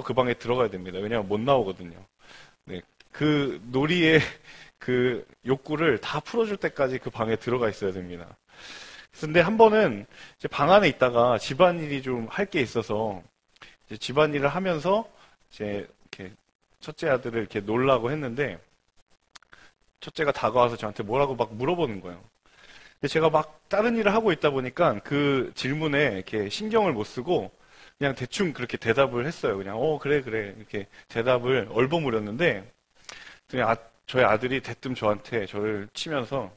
그 방에 들어가야 됩니다. 왜냐하면 못 나오거든요. 네, 그 놀이의 그 욕구를 다 풀어줄 때까지 그 방에 들어가 있어야 됩니다. 근데 한 번은 이제 방 안에 있다가 집안일이 좀 할 게 있어서 이제 집안일을 하면서 이제 이렇게 첫째 아들을 이렇게 놀라고 했는데 첫째가 다가와서 저한테 뭐라고 막 물어보는 거예요. 근데 제가 막 다른 일을 하고 있다 보니까 그 질문에 이렇게 신경을 못 쓰고 그냥 대충 그렇게 대답을 했어요. 그냥 그래 그래 이렇게 대답을 얼버무렸는데 그냥 저희 아들이 대뜸 저한테 저를 치면서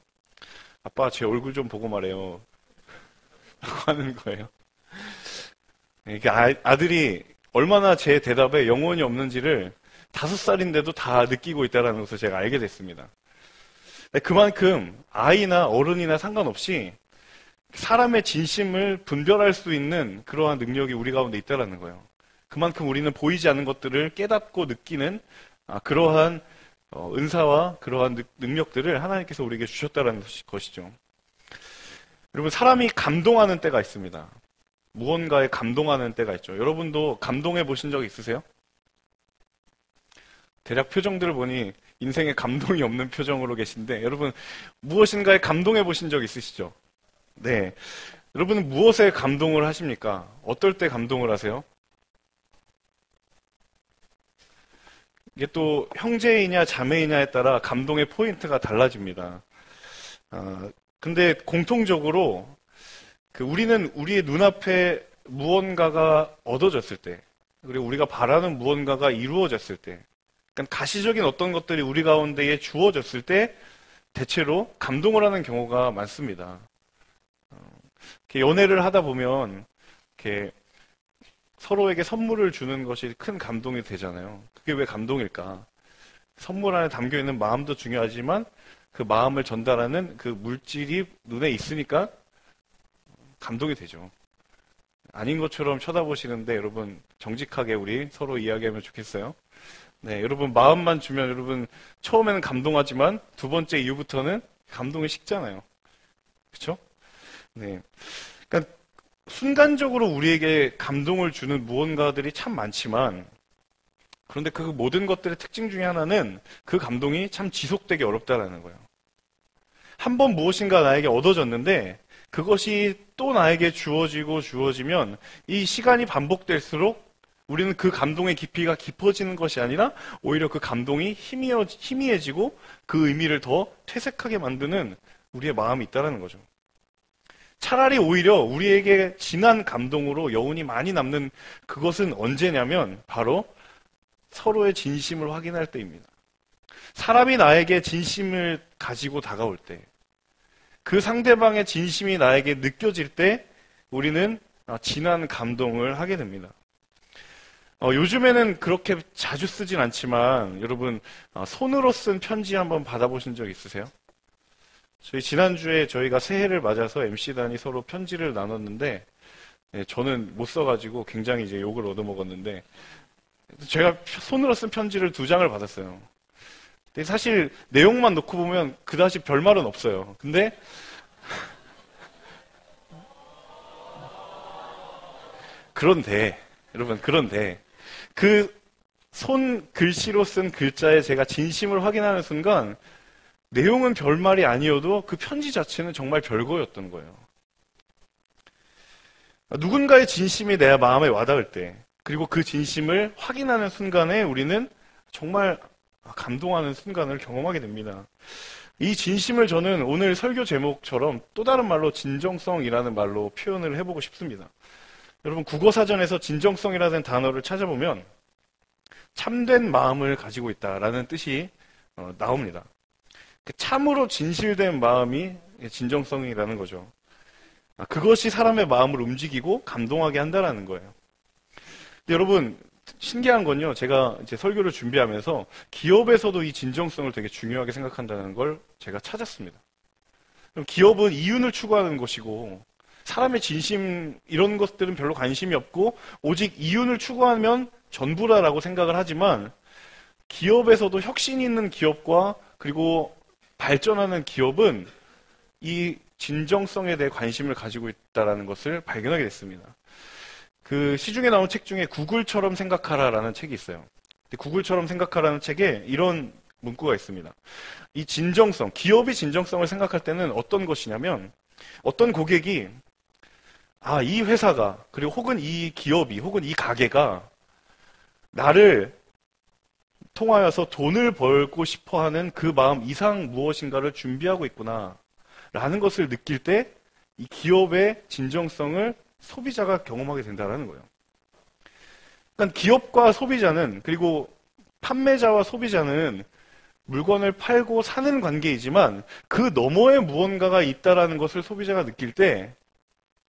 아빠 제 얼굴 좀 보고 말해요. 라고 하는 거예요. 이게 아들이 얼마나 제 대답에 영혼이 없는지를 5살인데도 다 느끼고 있다는 것을 제가 알게 됐습니다. 그만큼 아이나 어른이나 상관없이 사람의 진심을 분별할 수 있는 그러한 능력이 우리 가운데 있다는 거예요. 그만큼 우리는 보이지 않는 것들을 깨닫고 느끼는 그러한 은사와 그러한 능력들을 하나님께서 우리에게 주셨다는 것이죠. 여러분, 사람이 감동하는 때가 있습니다. 무언가에 감동하는 때가 있죠. 여러분도 감동해 보신 적 있으세요? 대략 표정들을 보니 인생에 감동이 없는 표정으로 계신데 여러분 무엇인가에 감동해 보신 적 있으시죠? 네. 여러분은 무엇에 감동을 하십니까? 어떨 때 감동을 하세요? 이게 또 형제이냐 자매이냐에 따라 감동의 포인트가 달라집니다. 근데 공통적으로 우리는 우리의 눈앞에 무언가가 얻어졌을 때, 그리고 우리가 바라는 무언가가 이루어졌을 때, 그러니까 가시적인 어떤 것들이 우리 가운데에 주어졌을 때 대체로 감동을 하는 경우가 많습니다. 이렇게 연애를 하다 보면 이렇게 서로에게 선물을 주는 것이 큰 감동이 되잖아요. 그게 왜 감동일까? 선물 안에 담겨 있는 마음도 중요하지만 그 마음을 전달하는 그 물질이 눈에 있으니까 감동이 되죠. 아닌 것처럼 쳐다보시는데 여러분 정직하게 우리 서로 이야기하면 좋겠어요. 네, 여러분 마음만 주면 여러분 처음에는 감동하지만 두 번째 이후부터는 감동이 식잖아요. 그렇죠? 네. 그러니까 순간적으로 우리에게 감동을 주는 무언가들이 참 많지만 그런데 그 모든 것들의 특징 중에 하나는 그 감동이 참 지속되기 어렵다라는 거예요. 한 번 무엇인가 나에게 얻어졌는데 그것이 또 나에게 주어지면 이 시간이 반복될수록 우리는 그 감동의 깊이가 깊어지는 것이 아니라 오히려 그 감동이 희미해지고 그 의미를 더 퇴색하게 만드는 우리의 마음이 있다는 거죠. 차라리 오히려 우리에게 진한 감동으로 여운이 많이 남는 그것은 언제냐면 바로 서로의 진심을 확인할 때입니다. 사람이 나에게 진심을 가지고 다가올 때, 그 상대방의 진심이 나에게 느껴질 때 우리는 진한 감동을 하게 됩니다. 요즘에는 그렇게 자주 쓰진 않지만 여러분 손으로 쓴 편지 한번 받아보신 적 있으세요? 저희 지난주에 저희가 새해를 맞아서 MC단이 서로 편지를 나눴는데 저는 못 써가지고 굉장히 이제 욕을 얻어먹었는데 제가 손으로 쓴 편지를 2장을 받았어요. 근데 사실 내용만 놓고 보면 그다지 별말은 없어요. 근데 여러분 그런데 그 손 글씨로 쓴 글자에 제가 진심을 확인하는 순간 내용은 별말이 아니어도 그 편지 자체는 정말 별거였던 거예요. 누군가의 진심이 내 마음에 와닿을 때 그리고 그 진심을 확인하는 순간에 우리는 정말 감동하는 순간을 경험하게 됩니다. 이 진심을 저는 오늘 설교 제목처럼 또 다른 말로 진정성이라는 말로 표현을 해보고 싶습니다. 여러분 국어사전에서 진정성이라는 단어를 찾아보면 참된 마음을 가지고 있다라는 뜻이 나옵니다. 참으로 진실된 마음이 진정성이라는 거죠. 그것이 사람의 마음을 움직이고 감동하게 한다라는 거예요. 근데 여러분 신기한 건요. 제가 이제 설교를 준비하면서 기업에서도 이 진정성을 되게 중요하게 생각한다는 걸 제가 찾았습니다. 기업은 이윤을 추구하는 것이고 사람의 진심 이런 것들은 별로 관심이 없고 오직 이윤을 추구하면 전부라라고 생각을 하지만 기업에서도 혁신 있는 기업과 그리고 발전하는 기업은 이 진정성에 대해 관심을 가지고 있다는 것을 발견하게 됐습니다. 그 시중에 나온 책 중에 구글처럼 생각하라라는 책이 있어요. 근데 구글처럼 생각하라는 책에 이런 문구가 있습니다. 이 진정성, 기업이 진정성을 생각할 때는 어떤 것이냐면 어떤 고객이 이 회사가 그리고 혹은 이 기업이 혹은 이 가게가 나를 통하여서 돈을 벌고 싶어 하는 그 마음 이상 무엇인가를 준비하고 있구나 라는 것을 느낄 때 이 기업의 진정성을 소비자가 경험하게 된다는 거예요. 그러니까 기업과 소비자는 그리고 판매자와 소비자는 물건을 팔고 사는 관계이지만 그 너머에 무언가가 있다라는 것을 소비자가 느낄 때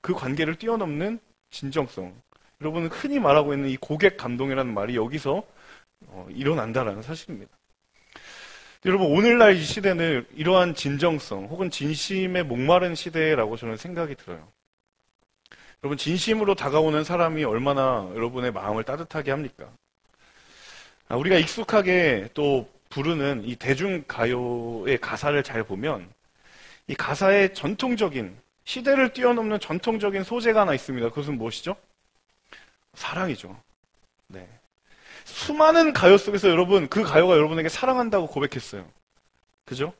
그 관계를 뛰어넘는 진정성. 여러분은 흔히 말하고 있는 이 고객 감동이라는 말이 여기서 일어난다라는 사실입니다. 여러분, 오늘날 이 시대는 이러한 진정성 혹은 진심에 목마른 시대라고 저는 생각이 들어요. 여러분, 진심으로 다가오는 사람이 얼마나 여러분의 마음을 따뜻하게 합니까? 우리가 익숙하게 또 부르는 이 대중가요의 가사를 잘 보면 이 가사의 전통적인 시대를 뛰어넘는 전통적인 소재가 하나 있습니다. 그것은 무엇이죠? 사랑이죠. 네. 수많은 가요 속에서 여러분, 그 가요가 여러분에게 사랑한다고 고백했어요. 그죠?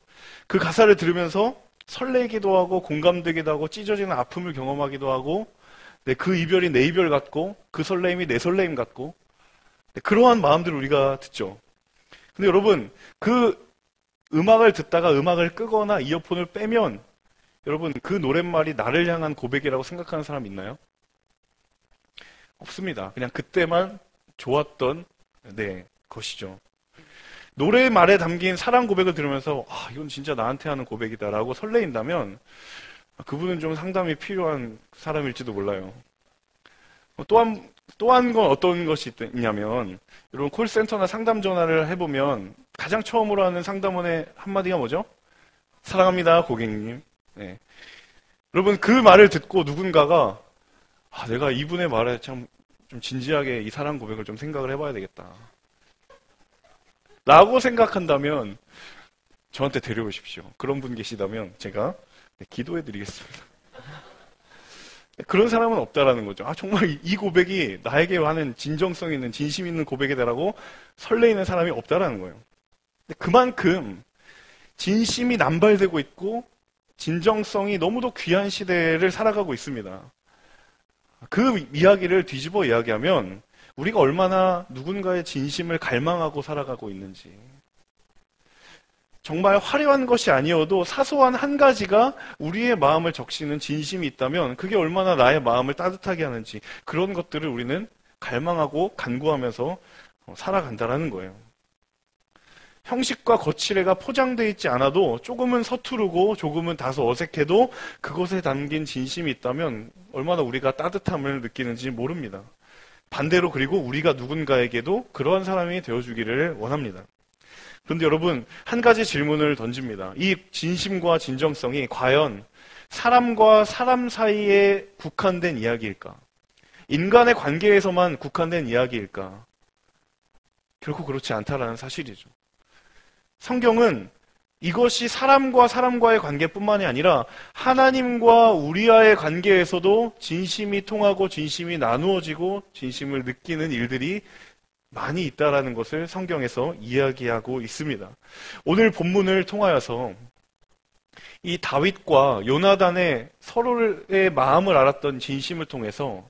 그 가사를 들으면서 설레기도 하고 공감되기도 하고 찢어지는 아픔을 경험하기도 하고 그 이별이 내 이별 같고 그 설레임이 내 설레임 같고 그러한 마음들을 우리가 듣죠. 근데 여러분, 그 음악을 듣다가 음악을 끄거나 이어폰을 빼면 여러분, 그 노랫말이 나를 향한 고백이라고 생각하는 사람 있나요? 없습니다. 그냥 그때만 좋았던 것이죠. 노래말에 담긴 사랑 고백을 들으면서 이건 진짜 나한테 하는 고백이다라고 설레인다면 그분은 좀 상담이 필요한 사람일지도 몰라요. 또 한 건 어떤 것이 있냐면 여러분 콜센터나 상담 전화를 해보면 가장 처음으로 하는 상담원의 한마디가 뭐죠? 사랑합니다, 고객님. 네. 여러분 그 말을 듣고 누군가가 내가 이분의 말에 참 좀 진지하게 이 사랑 고백을 좀 생각을 해봐야 되겠다 라고 생각한다면 저한테 데려오십시오. 그런 분 계시다면 제가 기도해 드리겠습니다. 그런 사람은 없다라는 거죠. 정말 이 고백이 나에게 하는 진정성 있는 진심 있는 고백이다라고 설레이는 사람이 없다라는 거예요. 그만큼 진심이 남발되고 있고 진정성이 너무도 귀한 시대를 살아가고 있습니다. 그 이야기를 뒤집어 이야기하면 우리가 얼마나 누군가의 진심을 갈망하고 살아가고 있는지, 정말 화려한 것이 아니어도 사소한 한 가지가 우리의 마음을 적시는 진심이 있다면 그게 얼마나 나의 마음을 따뜻하게 하는지, 그런 것들을 우리는 갈망하고 간구하면서 살아간다는 거예요. 형식과 거칠애가 포장되어 있지 않아도 조금은 서투르고 조금은 다소 어색해도 그것에 담긴 진심이 있다면 얼마나 우리가 따뜻함을 느끼는지 모릅니다. 반대로 그리고 우리가 누군가에게도 그러한 사람이 되어주기를 원합니다. 그런데 여러분, 한 가지 질문을 던집니다. 이 진심과 진정성이 과연 사람과 사람 사이에 국한된 이야기일까? 인간의 관계에서만 국한된 이야기일까? 결코 그렇지 않다라는 사실이죠. 성경은 이것이 사람과 사람과의 관계뿐만이 아니라 하나님과 우리와의 관계에서도 진심이 통하고 진심이 나누어지고 진심을 느끼는 일들이 많이 있다라는 것을 성경에서 이야기하고 있습니다. 오늘 본문을 통하여서 이 다윗과 요나단의 서로의 마음을 알았던 진심을 통해서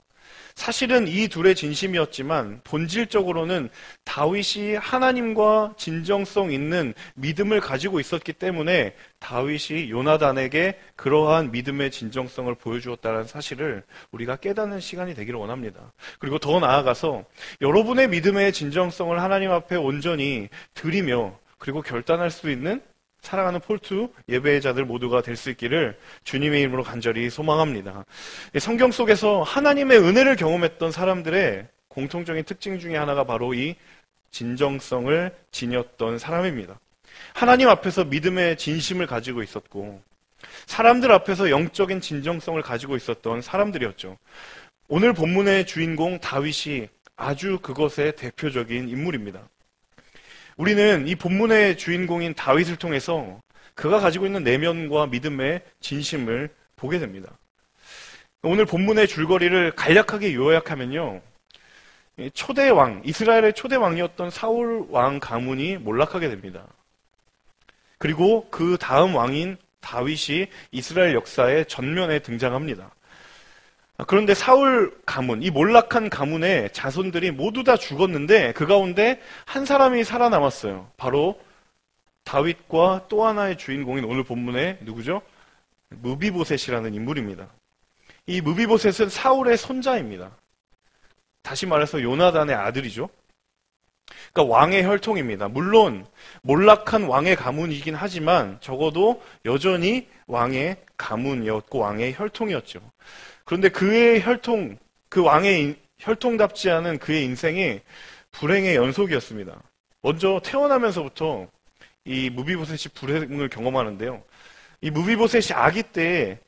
사실은 이 둘의 진심이었지만 본질적으로는 다윗이 하나님과 진정성 있는 믿음을 가지고 있었기 때문에 다윗이 요나단에게 그러한 믿음의 진정성을 보여주었다는 사실을 우리가 깨닫는 시간이 되기를 원합니다. 그리고 더 나아가서 여러분의 믿음의 진정성을 하나님 앞에 온전히 드리며 그리고 결단할 수 있는 사랑하는 폴투 예배자들 모두가 될 수 있기를 주님의 이름으로 간절히 소망합니다. 성경 속에서 하나님의 은혜를 경험했던 사람들의 공통적인 특징 중에 하나가 바로 이 진정성을 지녔던 사람입니다. 하나님 앞에서 믿음의 진심을 가지고 있었고 사람들 앞에서 영적인 진정성을 가지고 있었던 사람들이었죠. 오늘 본문의 주인공 다윗이 아주 그것의 대표적인 인물입니다. 우리는 이 본문의 주인공인 다윗을 통해서 그가 가지고 있는 내면과 믿음의 진심을 보게 됩니다. 오늘 본문의 줄거리를 간략하게 요약하면요. 초대 왕, 이스라엘의 초대 왕이었던 사울 왕 가문이 몰락하게 됩니다. 그리고 그 다음 왕인 다윗이 이스라엘 역사의 전면에 등장합니다. 그런데 사울 가문, 이 몰락한 가문의 자손들이 모두 다 죽었는데 그 가운데 한 사람이 살아남았어요. 바로 다윗과 또 하나의 주인공인 오늘 본문의 누구죠? 무비보셋이라는 인물입니다. 이 무비보셋은 사울의 손자입니다. 다시 말해서 요나단의 아들이죠. 그러니까 왕의 혈통입니다. 물론 몰락한 왕의 가문이긴 하지만 적어도 여전히 왕의 가문이었고 왕의 혈통이었죠. 그런데 그의 혈통, 그 왕의 혈통답지 않은 그의 인생이 불행의 연속이었습니다. 먼저 태어나면서부터 이 무비보셋이 불행을 경험하는데요. 이 무비보셋이 아기 때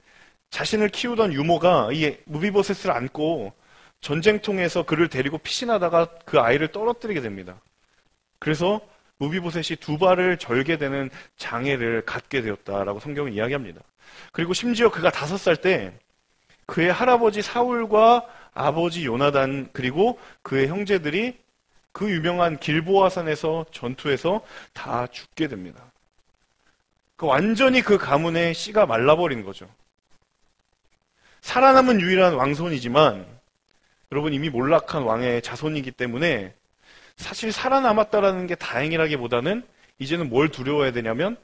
자신을 키우던 유모가 이 무비보셋을 안고 전쟁통에서 그를 데리고 피신하다가 그 아이를 떨어뜨리게 됩니다. 그래서 무비보셋이 두 발을 절게 되는 장애를 갖게 되었다라고 성경은 이야기합니다. 그리고 심지어 그가 5살 때 그의 할아버지 사울과 아버지 요나단 그리고 그의 형제들이 그 유명한 길보아산에서 전투에서 다 죽게 됩니다. 완전히 그 가문의 씨가 말라버린 거죠. 살아남은 유일한 왕손이지만 여러분 이미 몰락한 왕의 자손이기 때문에 사실 살아남았다라는 게 다행이라기보다는 이제는 뭘 두려워해야 되냐면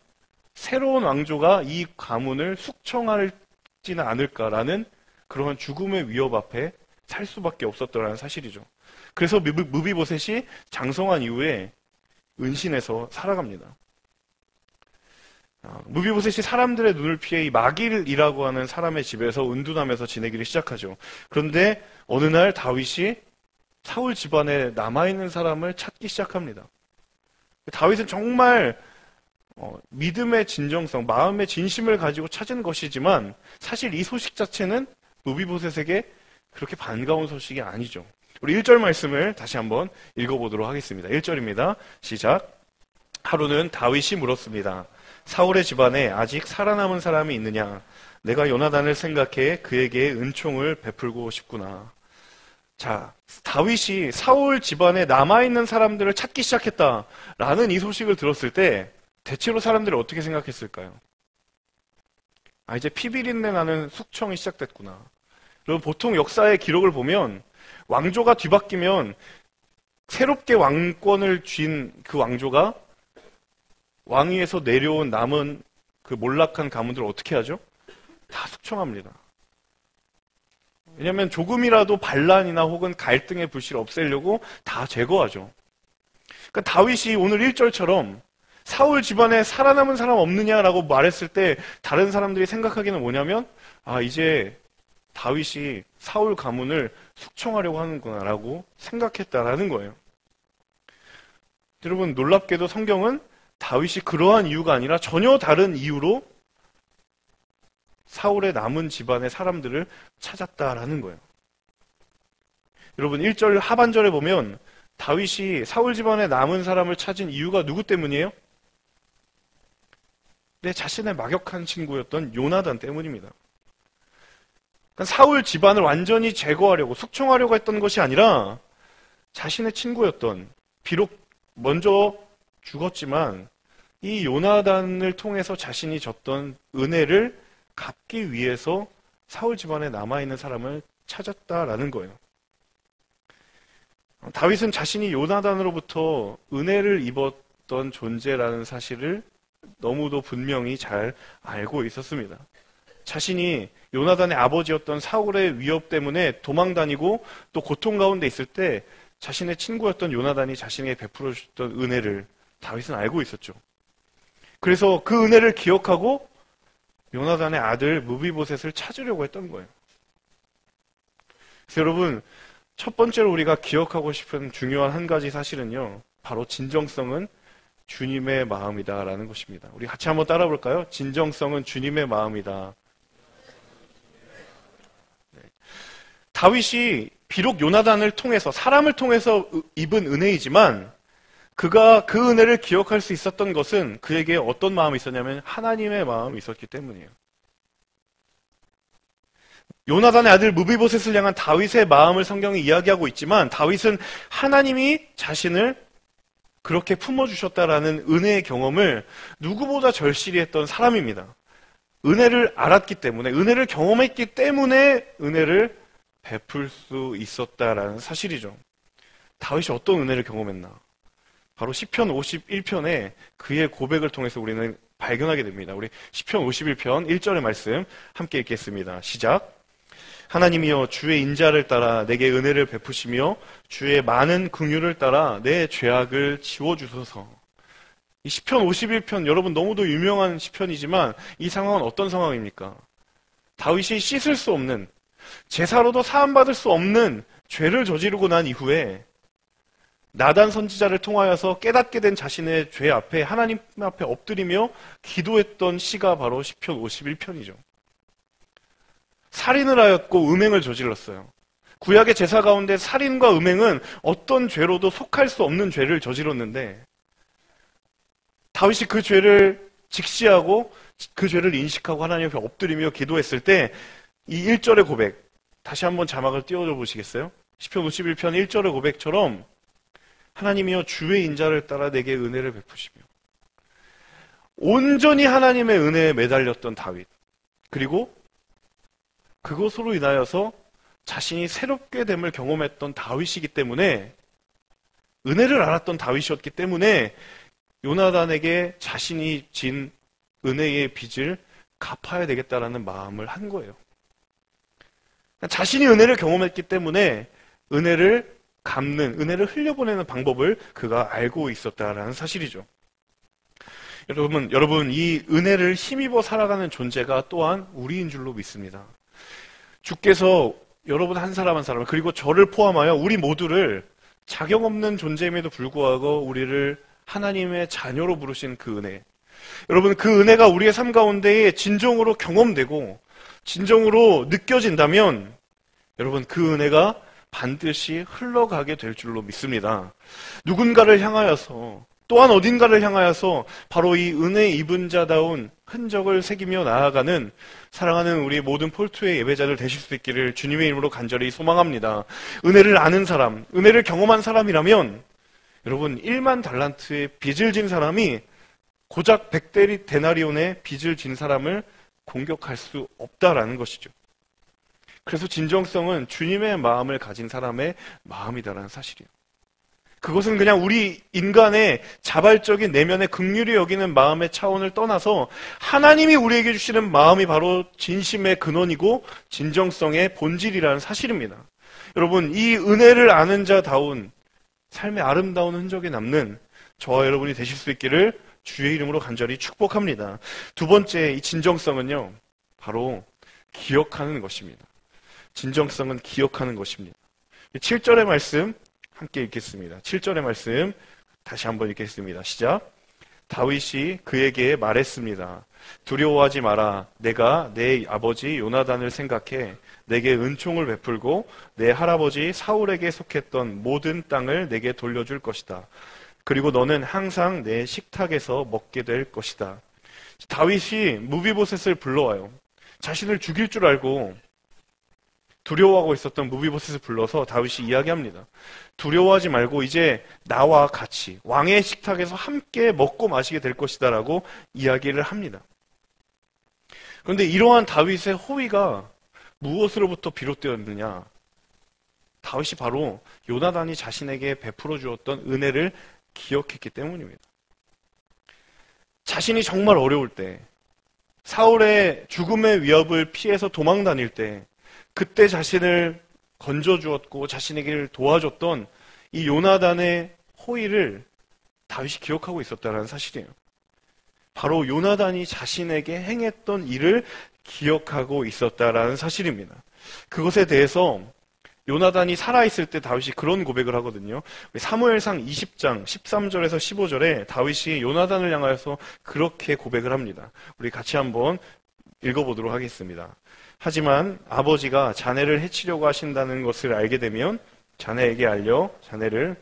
새로운 왕조가 이 가문을 숙청할지는 않을까라는 그러한 죽음의 위협 앞에 살 수밖에 없었더라는 사실이죠. 그래서 무비보셋이 장성한 이후에 은신해서 살아갑니다. 무비보셋이 사람들의 눈을 피해 이 마길이라고 하는 사람의 집에서 은둔하면서 지내기를 시작하죠. 그런데 어느 날 다윗이 사울 집안에 남아있는 사람을 찾기 시작합니다. 다윗은 정말 믿음의 진정성, 마음의 진심을 가지고 찾은 것이지만 사실 이 소식 자체는 무비보셋에게 그렇게 반가운 소식이 아니죠. 우리 1절 말씀을 다시 한번 읽어보도록 하겠습니다. 1절입니다. 시작. 하루는 다윗이 물었습니다. 사울의 집안에 아직 살아남은 사람이 있느냐? 내가 요나단을 생각해 그에게 은총을 베풀고 싶구나. 자, 다윗이 사울 집안에 남아있는 사람들을 찾기 시작했다라는 이 소식을 들었을 때 대체로 사람들이 어떻게 생각했을까요? 이제 피비린내 나는 숙청이 시작됐구나. 여러분 보통 역사의 기록을 보면 왕조가 뒤바뀌면 새롭게 왕권을 쥔 그 왕조가 왕위에서 내려온 남은 그 몰락한 가문들을 어떻게 하죠? 다 숙청합니다. 왜냐하면 조금이라도 반란이나 혹은 갈등의 불씨를 없애려고 다 제거하죠. 그러니까 다윗이 오늘 1절처럼 사울 집안에 살아남은 사람 없느냐라고 말했을 때 다른 사람들이 생각하기는 뭐냐면 이제 다윗이 사울 가문을 숙청하려고 하는구나라고 생각했다라는 거예요. 여러분 놀랍게도 성경은 다윗이 그러한 이유가 아니라 전혀 다른 이유로 사울의 남은 집안의 사람들을 찾았다라는 거예요. 여러분 1절 하반절에 보면 다윗이 사울 집안의 남은 사람을 찾은 이유가 누구 때문이에요? 내 자신의 막역한 친구였던 요나단 때문입니다. 그러니까 사울 집안을 완전히 제거하려고 숙청하려고 했던 것이 아니라 자신의 친구였던 비록 먼저 죽었지만 이 요나단을 통해서 자신이 졌던 은혜를 갚기 위해서 사울 집안에 남아있는 사람을 찾았다라는 거예요. 다윗은 자신이 요나단으로부터 은혜를 입었던 존재라는 사실을 너무도 분명히 잘 알고 있었습니다. 자신이 요나단의 아버지였던 사울의 위협 때문에 도망다니고 또 고통 가운데 있을 때 자신의 친구였던 요나단이 자신에게 베풀어 주셨던 은혜를 다윗은 알고 있었죠. 그래서 그 은혜를 기억하고 요나단의 아들 무비보셋을 찾으려고 했던 거예요. 그래서 여러분 첫 번째로 우리가 기억하고 싶은 중요한 한 가지 사실은요, 바로 진정성은 주님의 마음이다라는 것입니다. 우리 같이 한번 따라 볼까요? 진정성은 주님의 마음이다. 네. 다윗이 비록 요나단을 통해서 사람을 통해서 입은 은혜이지만 그가 그 은혜를 기억할 수 있었던 것은 그에게 어떤 마음이 있었냐면 하나님의 마음이 있었기 때문이에요. 요나단의 아들 무비보셋을 향한 다윗의 마음을 성경이 이야기하고 있지만 다윗은 하나님이 자신을 그렇게 품어주셨다라는 은혜의 경험을 누구보다 절실히 했던 사람입니다. 은혜를 알았기 때문에, 은혜를 경험했기 때문에 은혜를 베풀 수 있었다라는 사실이죠. 다윗이 어떤 은혜를 경험했나? 바로 시편 51편에 그의 고백을 통해서 우리는 발견하게 됩니다. 우리 시편 51편 1절의 말씀 함께 읽겠습니다. 시작. 하나님이여 주의 인자를 따라 내게 은혜를 베푸시며 주의 많은 긍휼을 따라 내 죄악을 지워주소서. 이 시편 51편 여러분 너무도 유명한 시편이지만 이 상황은 어떤 상황입니까? 다윗이 씻을 수 없는, 제사로도 사함받을 수 없는 죄를 저지르고 난 이후에 나단 선지자를 통하여서 깨닫게 된 자신의 죄 앞에 하나님 앞에 엎드리며 기도했던 시가 바로 시편 51편이죠. 살인을 하였고 음행을 저질렀어요. 구약의 제사 가운데 살인과 음행은 어떤 죄로도 속할 수 없는 죄를 저질렀는데 다윗이 그 죄를 직시하고 그 죄를 인식하고 하나님 앞에 엎드리며 기도했을 때 이 1절의 고백, 다시 한번 자막을 띄워줘 보시겠어요? 시편 51편 1절의 고백처럼 하나님이여 주의 인자를 따라 내게 은혜를 베푸시며, 온전히 하나님의 은혜에 매달렸던 다윗, 그리고 그것으로 인하여서 자신이 새롭게 됨을 경험했던 다윗이기 때문에, 은혜를 알았던 다윗이었기 때문에 요나단에게 자신이 진 은혜의 빚을 갚아야 되겠다라는 마음을 한 거예요. 자신이 은혜를 경험했기 때문에 은혜를 갚는, 은혜를 흘려보내는 방법을 그가 알고 있었다라는 사실이죠. 여러분, 이 은혜를 힘입어 살아가는 존재가 또한 우리인 줄로 믿습니다. 주께서 여러분 한 사람 한 사람, 그리고 저를 포함하여 우리 모두를 자격 없는 존재임에도 불구하고 우리를 하나님의 자녀로 부르신 그 은혜. 여러분, 그 은혜가 우리의 삶 가운데에 진정으로 경험되고 진정으로 느껴진다면 여러분, 그 은혜가 반드시 흘러가게 될 줄로 믿습니다. 누군가를 향하여서, 또한 어딘가를 향하여서 바로 이 은혜 입은 자다운 흔적을 새기며 나아가는 사랑하는 우리 모든 폴투의 예배자들 되실 수 있기를 주님의 이름으로 간절히 소망합니다. 은혜를 아는 사람, 은혜를 경험한 사람이라면 여러분 1만 달란트의 빚을 진 사람이 고작 100데나리온의 빚을 진 사람을 공격할 수 없다라는 것이죠. 그래서 진정성은 주님의 마음을 가진 사람의 마음이다라는 사실이에요. 그것은 그냥 우리 인간의 자발적인 내면의 긍휼히 여기는 마음의 차원을 떠나서 하나님이 우리에게 주시는 마음이 바로 진심의 근원이고 진정성의 본질이라는 사실입니다. 여러분, 이 은혜를 아는 자다운 삶의 아름다운 흔적이 남는 저와 여러분이 되실 수 있기를 주의 이름으로 간절히 축복합니다. 두 번째, 이 진정성은요, 바로 기억하는 것입니다. 진정성은 기억하는 것입니다. 7절의 말씀 함께 읽겠습니다. 7절의 말씀 다시 한번 읽겠습니다. 시작. 다윗이 그에게 말했습니다. 두려워하지 마라. 내가 내 아버지 요나단을 생각해 내게 은총을 베풀고 내 할아버지 사울에게 속했던 모든 땅을 내게 돌려줄 것이다. 그리고 너는 항상 내 식탁에서 먹게 될 것이다. 다윗이 무비보셋을 불러와요. 자신을 죽일 줄 알고 두려워하고 있었던 무비보셋을 불러서 다윗이 이야기합니다. 두려워하지 말고 이제 나와 같이 왕의 식탁에서 함께 먹고 마시게 될 것이다 라고 이야기를 합니다. 그런데 이러한 다윗의 호의가 무엇으로부터 비롯되었느냐? 다윗이 바로 요나단이 자신에게 베풀어 주었던 은혜를 기억했기 때문입니다. 자신이 정말 어려울 때, 사울의 죽음의 위협을 피해서 도망 다닐 때, 그때 자신을 건져주었고 자신에게 도와줬던 이 요나단의 호의를 다윗이 기억하고 있었다는 사실이에요. 바로 요나단이 자신에게 행했던 일을 기억하고 있었다라는 사실입니다. 그것에 대해서 요나단이 살아있을 때 다윗이 그런 고백을 하거든요. 사무엘상 20장 13절에서 15절에 다윗이 요나단을 향하여서 그렇게 고백을 합니다. 우리 같이 한번 읽어보도록 하겠습니다. 하지만 아버지가 자네를 해치려고 하신다는 것을 알게 되면 자네에게 알려 자네를,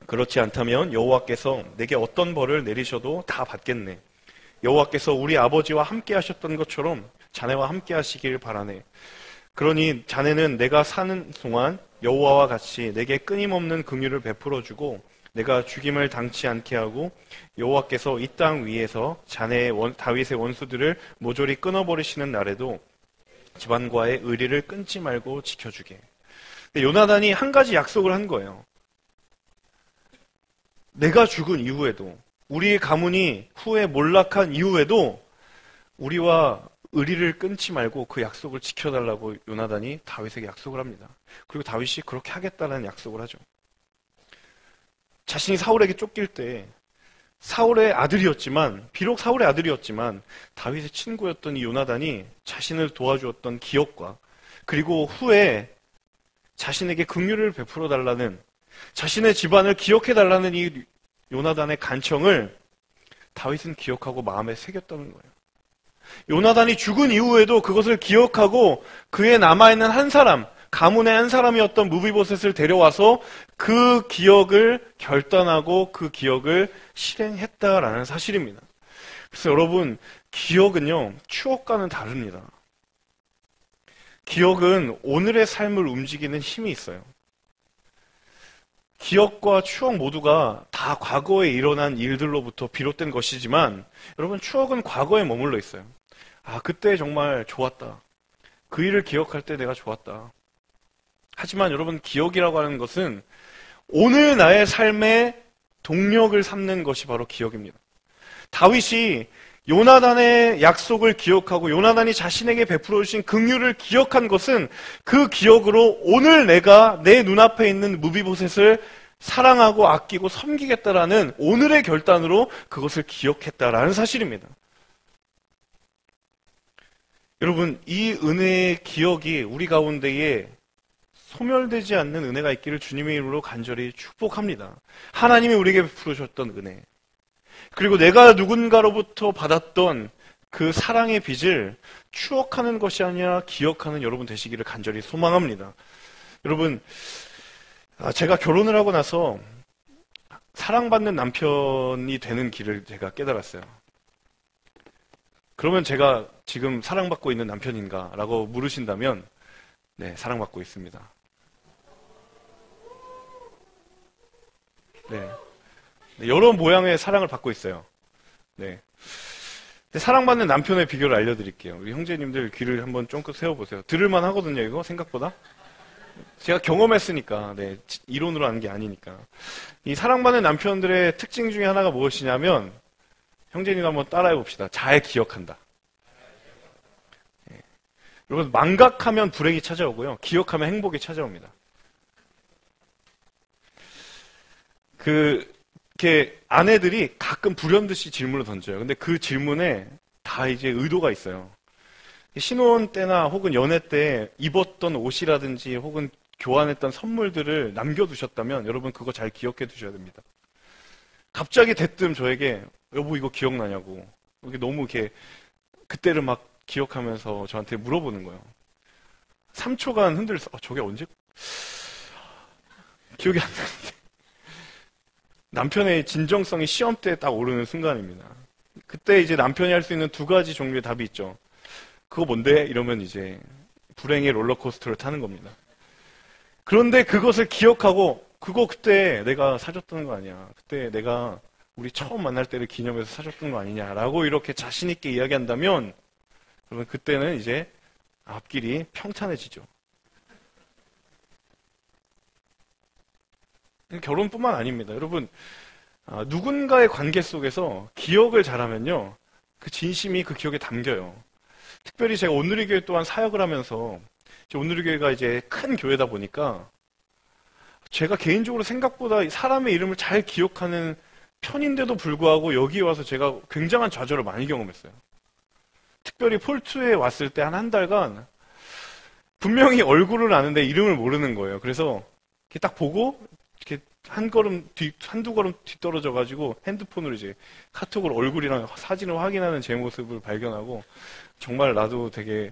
그렇지 않다면 여호와께서 내게 어떤 벌을 내리셔도 다 받겠네. 여호와께서 우리 아버지와 함께 하셨던 것처럼 자네와 함께 하시길 바라네. 그러니 자네는 내가 사는 동안 여호와와 같이 내게 끊임없는 긍휼을 베풀어주고 내가 죽임을 당치 않게 하고 여호와께서 이 땅 위에서 자네의 다윗의 원수들을 모조리 끊어버리시는 날에도 집안과의 의리를 끊지 말고 지켜주게. 요나단이 한 가지 약속을 한 거예요. 내가 죽은 이후에도, 우리의 가문이 후에 몰락한 이후에도 우리와 의리를 끊지 말고 그 약속을 지켜달라고 요나단이 다윗에게 약속을 합니다. 그리고 다윗이 그렇게 하겠다는 약속을 하죠. 자신이 사울에게 쫓길 때 사울의 아들이었지만, 비록 사울의 아들이었지만 다윗의 친구였던 이 요나단이 자신을 도와주었던 기억과 그리고 후에 자신에게 긍휼을 베풀어 달라는, 자신의 집안을 기억해 달라는 이 요나단의 간청을 다윗은 기억하고 마음에 새겼다는 거예요. 요나단이 죽은 이후에도 그것을 기억하고 그에 남아있는 한 사람, 가문의 한 사람이었던 무비보셋을 데려와서 그 기억을 결단하고 그 기억을 실행했다라는 사실입니다. 그래서 여러분, 기억은요, 추억과는 다릅니다. 기억은 오늘의 삶을 움직이는 힘이 있어요. 기억과 추억 모두가 다 과거에 일어난 일들로부터 비롯된 것이지만 여러분, 추억은 과거에 머물러 있어요. 아, 그때 정말 좋았다. 그 일을 기억할 때 내가 좋았다. 하지만 여러분, 기억이라고 하는 것은 오늘 나의 삶의 동력을 삼는 것이 바로 기억입니다. 다윗이 요나단의 약속을 기억하고 요나단이 자신에게 베풀어 주신 긍휼을 기억한 것은 그 기억으로 오늘 내가 내 눈앞에 있는 무비보셋을 사랑하고 아끼고 섬기겠다라는 오늘의 결단으로 그것을 기억했다라는 사실입니다. 여러분, 이 은혜의 기억이 우리 가운데에 소멸되지 않는 은혜가 있기를 주님의 이름으로 간절히 축복합니다. 하나님이 우리에게 베풀어 주셨던 은혜, 그리고 내가 누군가로부터 받았던 그 사랑의 빚을 추억하는 것이 아니라 기억하는 여러분 되시기를 간절히 소망합니다. 여러분, 제가 결혼을 하고 나서 사랑받는 남편이 되는 길을 제가 깨달았어요. 그러면 제가 지금 사랑받고 있는 남편인가? 라고 물으신다면, 네, 사랑받고 있습니다. 네. 여러 모양의 사랑을 받고 있어요. 네. 사랑받는 남편의 비결을 알려드릴게요. 우리 형제님들 귀를 한번 쫑긋 세워보세요. 들을만 하거든요, 이거 생각보다. 제가 경험했으니까, 네, 이론으로 하는 게 아니니까. 이 사랑받는 남편들의 특징 중에 하나가 무엇이냐면, 형제님 한번 따라해 봅시다. 잘 기억한다. 네. 여러분, 망각하면 불행이 찾아오고요. 기억하면 행복이 찾아옵니다. 이렇게 아내들이 가끔 불현듯이 질문을 던져요. 근데 그 질문에 다 이제 의도가 있어요. 신혼 때나 혹은 연애 때 입었던 옷이라든지 혹은 교환했던 선물들을 남겨두셨다면 여러분 그거 잘 기억해 두셔야 됩니다. 갑자기 대뜸 저에게 여보 이거 기억나냐고 이게 너무 이렇게 그때를 막 기억하면서 저한테 물어보는 거예요. 3초간 흔들려서 저게 언제 기억이 안 나는데 남편의 진정성이 시험 때 딱 오르는 순간입니다. 그때 이제 남편이 할 수 있는 두 가지 종류의 답이 있죠. 그거 뭔데? 이러면 이제 불행의 롤러코스터를 타는 겁니다. 그런데 그것을 기억하고 그거 그때 내가 사줬던 거 아니야. 그때 내가 우리 처음 만날 때를 기념해서 사줬던 거 아니냐라고 이렇게 자신 있게 이야기한다면 그러면 그때는 이제 앞길이 평탄해지죠. 결혼뿐만 아닙니다. 여러분, 누군가의 관계 속에서 기억을 잘하면요. 그 진심이 그 기억에 담겨요. 특별히 제가 온누리교회 또한 사역을 하면서 온누리교회가 이제 큰 교회다 보니까 제가 개인적으로 생각보다 사람의 이름을 잘 기억하는 편인데도 불구하고 여기 와서 제가 굉장한 좌절을 많이 경험했어요. 특별히 폴투에 왔을 때 한 달간 분명히 얼굴을 아는데 이름을 모르는 거예요. 그래서 이렇게 딱 보고 이렇게 한두 걸음 뒤떨어져가지고 핸드폰으로 이제 카톡으로 얼굴이랑 사진을 확인하는 제 모습을 발견하고 정말 나도 되게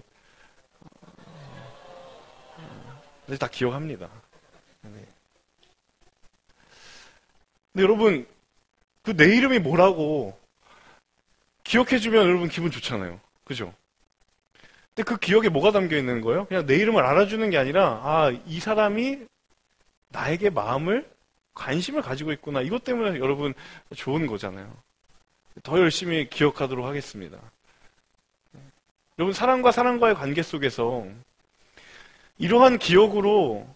다 기억합니다. 네. 근데 여러분 그 내 이름이 뭐라고 기억해주면 여러분 기분 좋잖아요. 그죠? 근데 그 기억에 뭐가 담겨 있는 거예요? 그냥 내 이름을 알아주는 게 아니라, 아, 이 사람이 나에게 마음을, 관심을 가지고 있구나. 이것 때문에 여러분 좋은 거잖아요. 더 열심히 기억하도록 하겠습니다. 여러분, 사람과 사람과의 관계 속에서 이러한 기억으로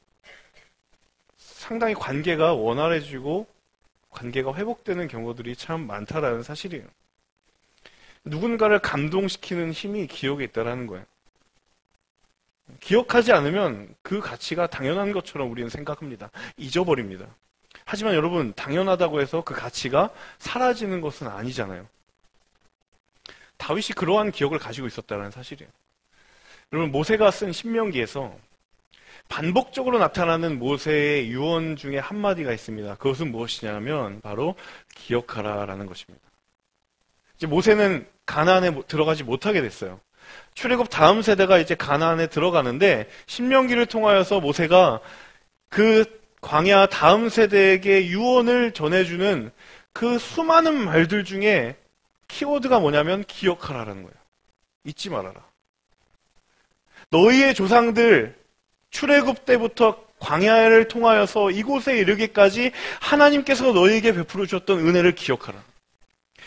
상당히 관계가 원활해지고 관계가 회복되는 경우들이 참 많다라는 사실이에요. 누군가를 감동시키는 힘이 기억에 있다라는 거예요. 기억하지 않으면 그 가치가 당연한 것처럼 우리는 생각합니다. 잊어버립니다. 하지만 여러분, 당연하다고 해서 그 가치가 사라지는 것은 아니잖아요. 다윗이 그러한 기억을 가지고 있었다는 사실이에요. 여러분, 모세가 쓴 신명기에서 반복적으로 나타나는 모세의 유언 중에 한마디가 있습니다. 그것은 무엇이냐면 바로 기억하라라는 것입니다. 이제 모세는 가나안에 들어가지 못하게 됐어요. 출애굽 다음 세대가 이제 가나안에 들어가는데 신명기를 통하여서 모세가 그 광야 다음 세대에게 유언을 전해주는 그 수많은 말들 중에 키워드가 뭐냐면 기억하라라는 거예요. 잊지 말아라. 너희의 조상들 출애굽 때부터 광야를 통하여서 이곳에 이르기까지 하나님께서 너희에게 베풀어 주셨던 은혜를 기억하라.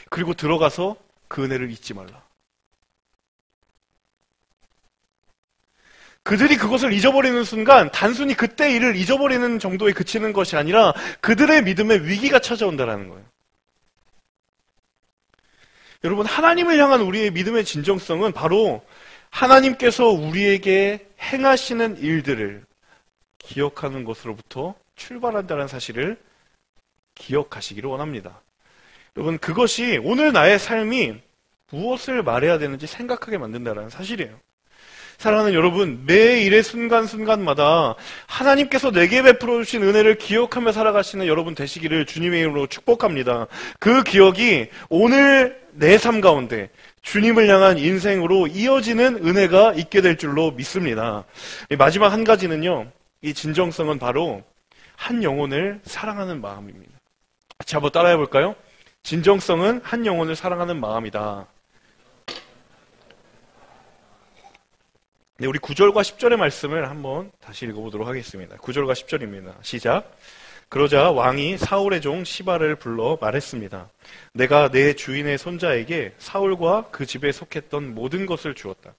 그리고 들어가서 그 은혜를 잊지 말라. 그들이 그것을 잊어버리는 순간 단순히 그때 일을 잊어버리는 정도에 그치는 것이 아니라 그들의 믿음에 위기가 찾아온다는 거예요. 여러분, 하나님을 향한 우리의 믿음의 진정성은 바로 하나님께서 우리에게 행하시는 일들을 기억하는 것으로부터 출발한다는 사실을 기억하시기를 원합니다. 여러분, 그것이 오늘 나의 삶이 무엇을 말해야 되는지 생각하게 만든다는 사실이에요. 사랑하는 여러분, 매 일의 순간순간마다 하나님께서 내게 베풀어 주신 은혜를 기억하며 살아가시는 여러분 되시기를 주님의 이름으로 축복합니다. 그 기억이 오늘 내 삶 가운데 주님을 향한 인생으로 이어지는 은혜가 있게 될 줄로 믿습니다. 마지막 한 가지는요, 이 진정성은 바로 한 영혼을 사랑하는 마음입니다. 같이 한번 따라해 볼까요? 진정성은 한 영혼을 사랑하는 마음이다. 네, 우리 9절과 10절의 말씀을 한번 다시 읽어보도록 하겠습니다. 9절과 10절입니다. 시작. 그러자 왕이 사울의 종 시바를 불러 말했습니다. 내가 내 주인의 손자에게 사울과 그 집에 속했던 모든 것을 주었다.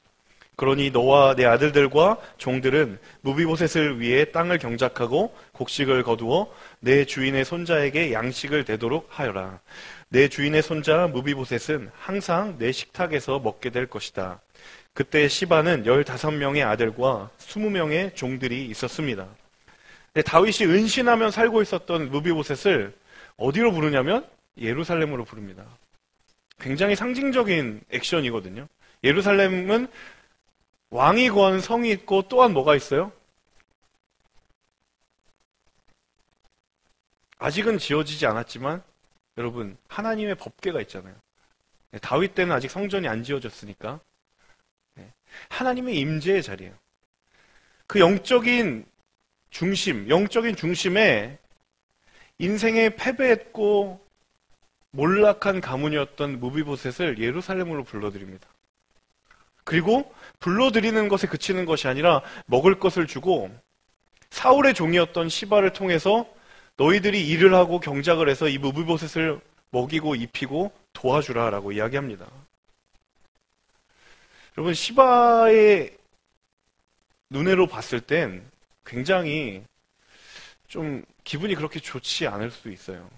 그러니 너와 내 아들들과 종들은 무비보셋을 위해 땅을 경작하고 곡식을 거두어 내 주인의 손자에게 양식을 대도록 하여라. 내 주인의 손자 무비보셋은 항상 내 식탁에서 먹게 될 것이다. 그때 시바는 15명의 아들과 20명의 종들이 있었습니다. 다윗이 은신하며 살고 있었던 무비보셋을 어디로 부르냐면 예루살렘으로 부릅니다. 굉장히 상징적인 액션이거든요. 예루살렘은 왕이 거한 성이 있고 또한 뭐가 있어요? 아직은 지어지지 않았지만 여러분, 하나님의 법궤가 있잖아요. 다윗 때는 아직 성전이 안 지어졌으니까 하나님의 임재의 자리예요. 그 영적인 중심에 인생에 패배했고 몰락한 가문이었던 무비보셋을 예루살렘으로 불러드립니다. 그리고 불러들이는 것에 그치는 것이 아니라 먹을 것을 주고 사울의 종이었던 시바를 통해서 너희들이 일을 하고 경작을 해서 이 무비보셋을 먹이고 입히고 도와주라라고 이야기합니다. 여러분, 시바의 눈으로 봤을 땐 굉장히 좀 기분이 그렇게 좋지 않을 수 있어요.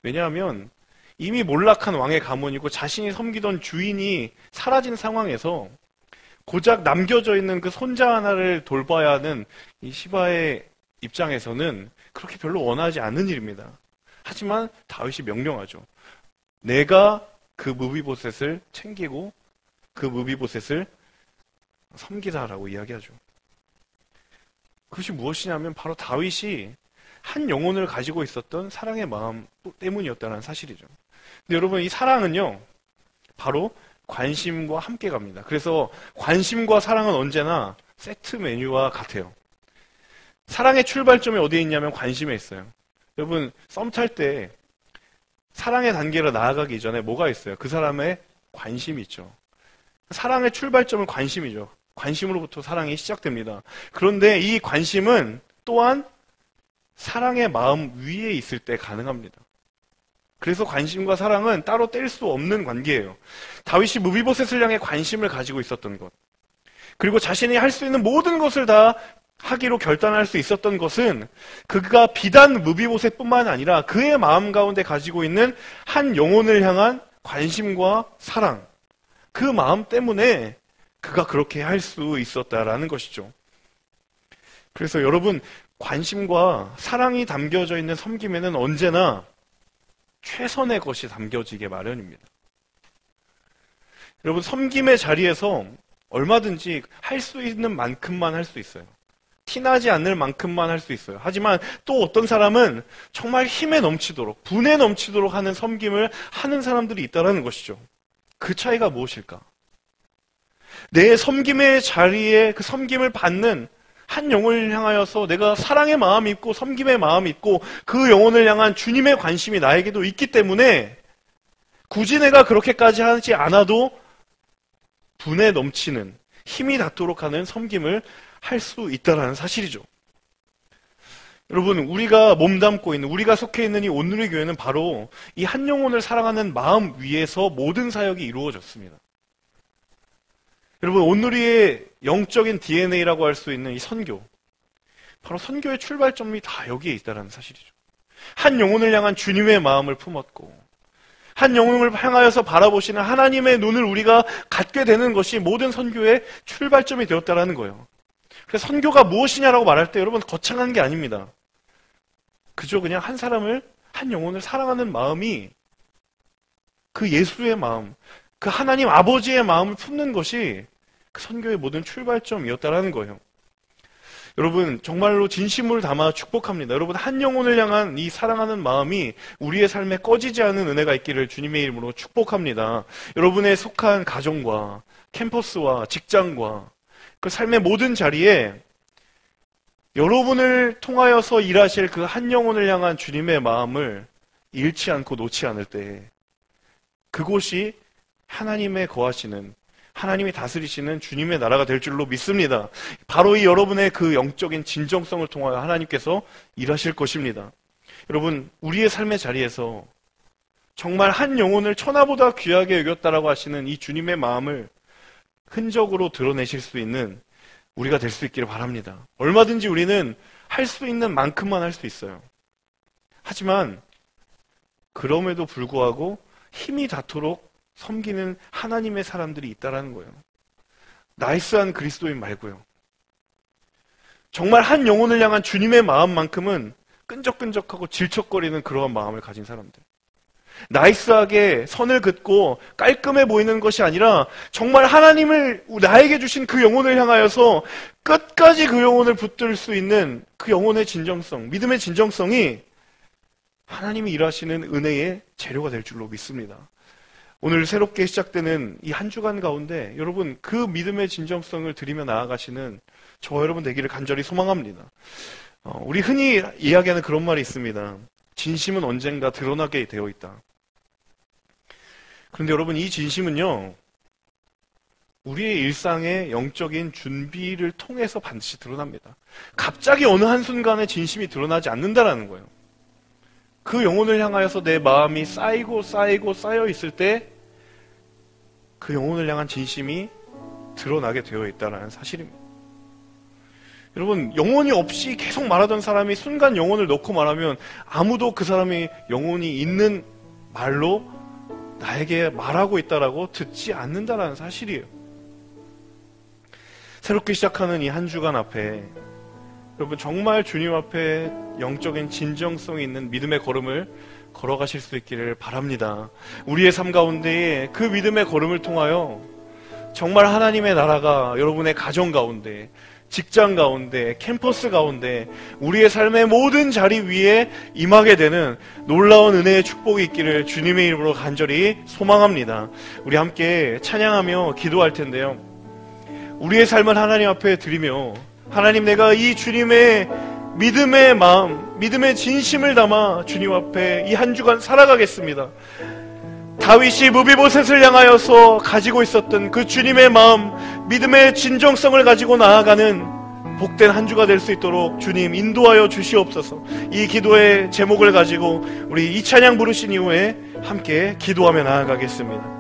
왜냐하면 이미 몰락한 왕의 가문이고 자신이 섬기던 주인이 사라진 상황에서 고작 남겨져 있는 그 손자 하나를 돌봐야 하는 이 시바의 입장에서는 그렇게 별로 원하지 않는 일입니다. 하지만 다윗이 명령하죠. 내가 그 무비보셋을 챙기고 그 무비보셋을 섬기다라고 이야기하죠. 그것이 무엇이냐면 바로 다윗이 한 영혼을 가지고 있었던 사랑의 마음 때문이었다는 사실이죠. 근데 여러분, 이 사랑은요, 바로 관심과 함께 갑니다. 그래서 관심과 사랑은 언제나 세트 메뉴와 같아요. 사랑의 출발점이 어디에 있냐면 관심에 있어요. 여러분, 썸 탈 때 사랑의 단계로 나아가기 전에 뭐가 있어요? 그 사람의 관심이 있죠. 사랑의 출발점은 관심이죠. 관심으로부터 사랑이 시작됩니다. 그런데 이 관심은 또한 사랑의 마음 위에 있을 때 가능합니다. 그래서 관심과 사랑은 따로 뗄 수 없는 관계예요. 다윗이 무비보셋을 향해 관심을 가지고 있었던 것, 그리고 자신이 할 수 있는 모든 것을 다 하기로 결단할 수 있었던 것은 그가 비단 무비보셋뿐만 아니라 그의 마음 가운데 가지고 있는 한 영혼을 향한 관심과 사랑, 그 마음 때문에 그가 그렇게 할 수 있었다라는 것이죠. 그래서 여러분, 관심과 사랑이 담겨져 있는 섬김에는 언제나 최선의 것이 담겨지게 마련입니다. 여러분, 섬김의 자리에서 얼마든지 할 수 있는 만큼만 할 수 있어요. 티나지 않을 만큼만 할 수 있어요. 하지만 또 어떤 사람은 정말 힘에 넘치도록, 분에 넘치도록 하는 섬김을 하는 사람들이 있다는 것이죠. 그 차이가 무엇일까? 내 섬김의 자리에 그 섬김을 받는 한 영혼을 향하여서 내가 사랑의 마음이 있고 섬김의 마음이 있고 그 영혼을 향한 주님의 관심이 나에게도 있기 때문에 굳이 내가 그렇게까지 하지 않아도 분에 넘치는, 힘이 닿도록 하는 섬김을 할 수 있다는 사실이죠. 여러분, 우리가 몸담고 있는, 우리가 속해 있는 이 온누리 교회는 바로 이 한 영혼을 사랑하는 마음 위에서 모든 사역이 이루어졌습니다. 여러분, 온누리의 영적인 DNA라고 할 수 있는 이 선교, 바로 선교의 출발점이 다 여기에 있다는 사실이죠. 한 영혼을 향한 주님의 마음을 품었고 한 영혼을 향하여서 바라보시는 하나님의 눈을 우리가 갖게 되는 것이 모든 선교의 출발점이 되었다는 거예요. 그래서 선교가 무엇이냐라고 말할 때 여러분, 거창한 게 아닙니다. 그저 그냥 한 사람을, 한 영혼을 사랑하는 마음이 그 예수의 마음, 그 하나님 아버지의 마음을 품는 것이 그 선교의 모든 출발점이었다라는 거예요. 여러분, 정말로 진심을 담아 축복합니다. 여러분, 한 영혼을 향한 이 사랑하는 마음이 우리의 삶에 꺼지지 않은 은혜가 있기를 주님의 이름으로 축복합니다. 여러분의 속한 가정과 캠퍼스와 직장과 그 삶의 모든 자리에 여러분을 통하여서 일하실 그 한 영혼을 향한 주님의 마음을 잃지 않고 놓지 않을 때 그곳이 하나님의 거하시는, 하나님이 다스리시는 주님의 나라가 될 줄로 믿습니다. 바로 이 여러분의 그 영적인 진정성을 통하여 하나님께서 일하실 것입니다. 여러분, 우리의 삶의 자리에서 정말 한 영혼을 천하보다 귀하게 여겼다라고 하시는 이 주님의 마음을 흔적으로 드러내실 수 있는 우리가 될 수 있기를 바랍니다. 얼마든지 우리는 할 수 있는 만큼만 할 수 있어요. 하지만 그럼에도 불구하고 힘이 닿도록 섬기는 하나님의 사람들이 있다라는 거예요. 나이스한 그리스도인 말고요. 정말 한 영혼을 향한 주님의 마음만큼은 끈적끈적하고 질척거리는 그러한 마음을 가진 사람들. 나이스하게 선을 긋고 깔끔해 보이는 것이 아니라 정말 하나님을 나에게 주신 그 영혼을 향하여서 끝까지 그 영혼을 붙들 수 있는 그 영혼의 진정성, 믿음의 진정성이 하나님이 일하시는 은혜의 재료가 될 줄로 믿습니다. 오늘 새롭게 시작되는 이 한 주간 가운데 여러분, 그 믿음의 진정성을 드리며 나아가시는 저와 여러분 되기를 간절히 소망합니다. 우리 흔히 이야기하는 그런 말이 있습니다. 진심은 언젠가 드러나게 되어 있다. 그런데 여러분, 이 진심은요, 우리의 일상의 영적인 준비를 통해서 반드시 드러납니다. 갑자기 어느 한순간에 진심이 드러나지 않는다라는 거예요. 그 영혼을 향하여서 내 마음이 쌓이고 쌓여 있을 때 그 영혼을 향한 진심이 드러나게 되어 있다는 사실입니다. 여러분, 영혼이 없이 계속 말하던 사람이 순간 영혼을 넣고 말하면 아무도 그 사람이 영혼이 있는 말로 나에게 말하고 있다라고 듣지 않는다라는 사실이에요. 새롭게 시작하는 이 한 주간 앞에 여러분, 정말 주님 앞에 영적인 진정성이 있는 믿음의 걸음을 걸어가실 수 있기를 바랍니다. 우리의 삶 가운데에 그 믿음의 걸음을 통하여 정말 하나님의 나라가 여러분의 가정 가운데, 직장 가운데, 캠퍼스 가운데, 우리의 삶의 모든 자리 위에 임하게 되는 놀라운 은혜의 축복이 있기를 주님의 이름으로 간절히 소망합니다. 우리 함께 찬양하며 기도할 텐데요. 우리의 삶을 하나님 앞에 드리며, 하나님, 내가 이 주님의 믿음의 마음, 믿음의 진심을 담아 주님 앞에 이 한 주간 살아가겠습니다. 다윗이 무비보셋을 향하여서 가지고 있었던 그 주님의 마음, 믿음의 진정성을 가지고 나아가는 복된 한 주가 될 수 있도록 주님 인도하여 주시옵소서. 이 기도의 제목을 가지고 우리 이 찬양 부르신 이후에 함께 기도하며 나아가겠습니다.